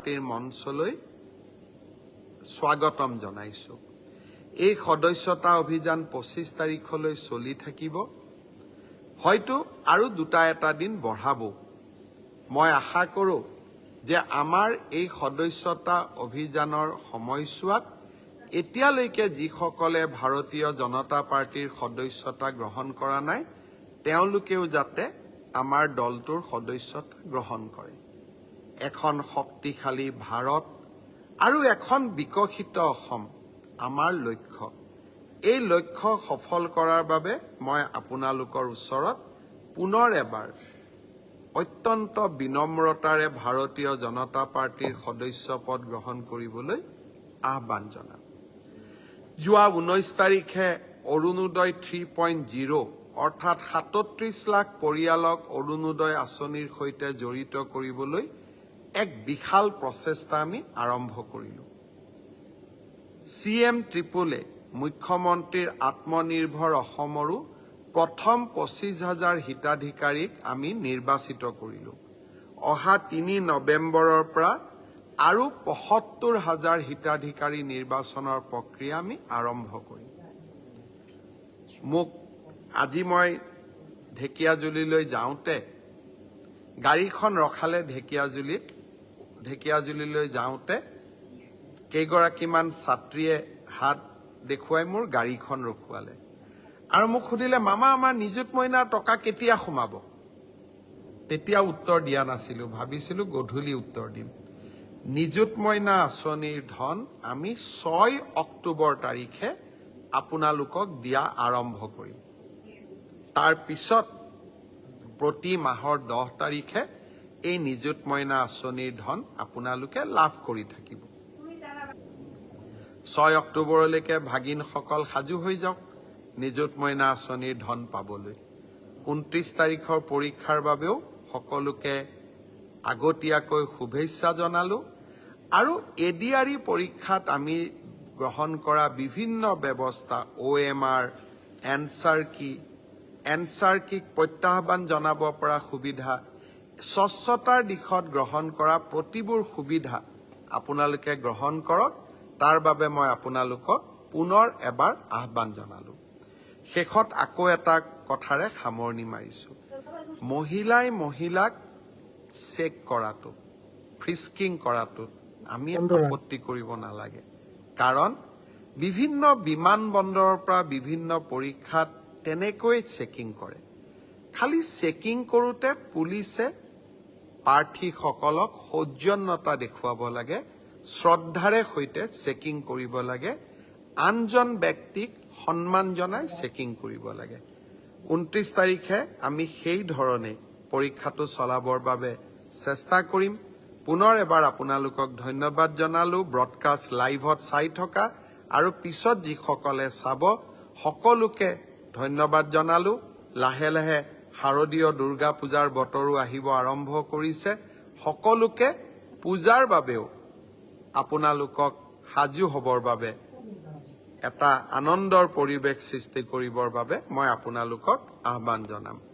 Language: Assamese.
পাৰ্টিৰ মঞ্চলৈ স্বাগতম জনাইছো। এই সদস্যতা অভিযান 25 তাৰিখলৈ চলি থাকিব, হয়তো আৰু এটা দিন বঢ়াব। মই আশা কৰোঁ যে আমাৰ এই সদস্যতা অভিযানৰ সময়ছোৱাত এতিয়ালৈকে যিসকলে ভাৰতীয় জনতা পাৰ্টিৰ সদস্যতা গ্ৰহণ কৰা নাই, তেওঁলোকেও যাতে আমাৰ দলটোৰ সদস্যতা গ্ৰহণ কৰে। এখন শক্তিশালী ভাৰত আৰু এখন বিকশিত অসম আমাৰ লক্ষ্য। এই লক্ষ্য সফল কৰাৰ বাবে মই আপোনালোকৰ ওচৰত পুনৰ এবাৰ অত্যন্ত বিনম্ৰতাৰে ভাৰতীয় জনতা পাৰ্টিৰ সদস্য পদ গ্ৰহণ কৰিবলৈ আহ্বান জনাম। যোৱা 19 তাৰিখে অৰুণোদয় 3.0 অৰ্থাৎ 37 লাখ পৰিয়ালক অৰুণোদয় আঁচনিৰ সৈতে জড়িত কৰিবলৈ এক বিশাল প্ৰচেষ্টা আমি আৰম্ভ কৰিলোঁ। CM ট্ৰিপলে মুখ্যমন্ত্ৰীৰ আত্মনিৰ্ভৰ অসমৰো প্ৰথম 25,000 হিতাধিকাৰীক আমি নিৰ্বাচিত কৰিলোঁ। অহা 3 নৱেম্বৰৰ পৰা আৰু 75,000 হিতাধিকাৰী নিৰ্বাচনৰ প্ৰক্ৰিয়া আমি আৰম্ভ কৰিম। আজি মই ঢেকিয়াজুলিলৈ যাওঁতে গাড়ীখন ৰখালে ঢেকিয়াজুলিলৈ যাওঁতে কেইগৰাকীমান ছাত্ৰীয়ে হাত দেখুৱাই মোৰ গাড়ীখন ৰখুৱালে আৰু মোক সুধিলে, মামা আমাৰ নিযুত মইনাৰ টকা কেতিয়া সোমাব? তেতিয়া উত্তৰ দিয়া নাছিলোঁ, ভাবিছিলোঁ গধূলি উত্তৰ দিম। নিযুত মইনা আঁচনিৰ ধন আমি 6 অক্টোবৰ তাৰিখে আপোনালোকক দিয়া আৰম্ভ কৰিম। তাৰ পিছত প্ৰতি মাহৰ 10 তাৰিখে এই নিযুত মইনা আঁচনিৰ ধন আপোনালোকে লাভ কৰি থাকিব। 6 অক্টোবৰলৈকে ভাগিনসকল সাজু হৈ যাওক নিযুত মইনা আঁচনিৰ ধন পাবলৈ। 29 তাৰিখৰ পৰীক্ষাৰ বাবেও সকলোকে আগতীয়াকৈ শুভেচ্ছা জনালোঁ আৰু ADRE পৰীক্ষাত আমি গ্ৰহণ কৰা বিভিন্ন ব্যৱস্থা OMR, এনচাৰ কিক প্ৰত্যাহ্বান জনাব পৰা সুবিধা, স্বচ্ছতাৰ দিশত গ্ৰহণ কৰা প্ৰতিবোৰ সুবিধা আপোনালোকে গ্ৰহণ কৰক। তাৰ বাবে মই আপোনালোকক পুনৰ এবাৰ আহ্বান জনালোঁ। শেষত আকৌ এটা কথাৰে সামৰণি মাৰিছোঁ। মহিলাক চেক কৰাটো, ফ্ৰিস্কিং কৰাটোত আমি আপত্তি কৰিব নালাগে, কাৰণ বিভিন্ন বিমানবন্দৰৰ পৰা বিভিন্ন পৰীক্ষাত তেনেকৈ চেকিং কৰে। খালি চেকিং কৰোঁতে পুলিচে প্ৰাৰ্থীসকলক সৌজন্যতা দেখুৱাব লাগে, শ্ৰদ্ধাৰে সৈতে চেকিং কৰিব লাগে, আনজন ব্যক্তিক সন্মান জনাই চেকিং কৰিব লাগে। 29 তাৰিখে আমি সেই ধৰণে পৰীক্ষাটো চলাবৰ বাবে চেষ্টা কৰিম। পুনৰ এবাৰ আপোনালোকক ধন্যবাদ জনালোঁ ব্ৰডকাষ্ট লাইভত চাই থকা আৰু পিছত যিসকলে চাব সকলোকে ধন্যবাদ জনালোঁ। লাহে লাহে শাৰদীয় দুৰ্গা পূজাৰ বতৰো আহিব আৰম্ভ কৰিছে। সকলোকে পূজাৰ বাবেও আপোনালোকক সাজু হ'বৰ বাবে এটা আনন্দৰ পৰিৱেশ সৃষ্টি কৰিবৰ বাবে মই আপোনালোকক আহ্বান জনাম।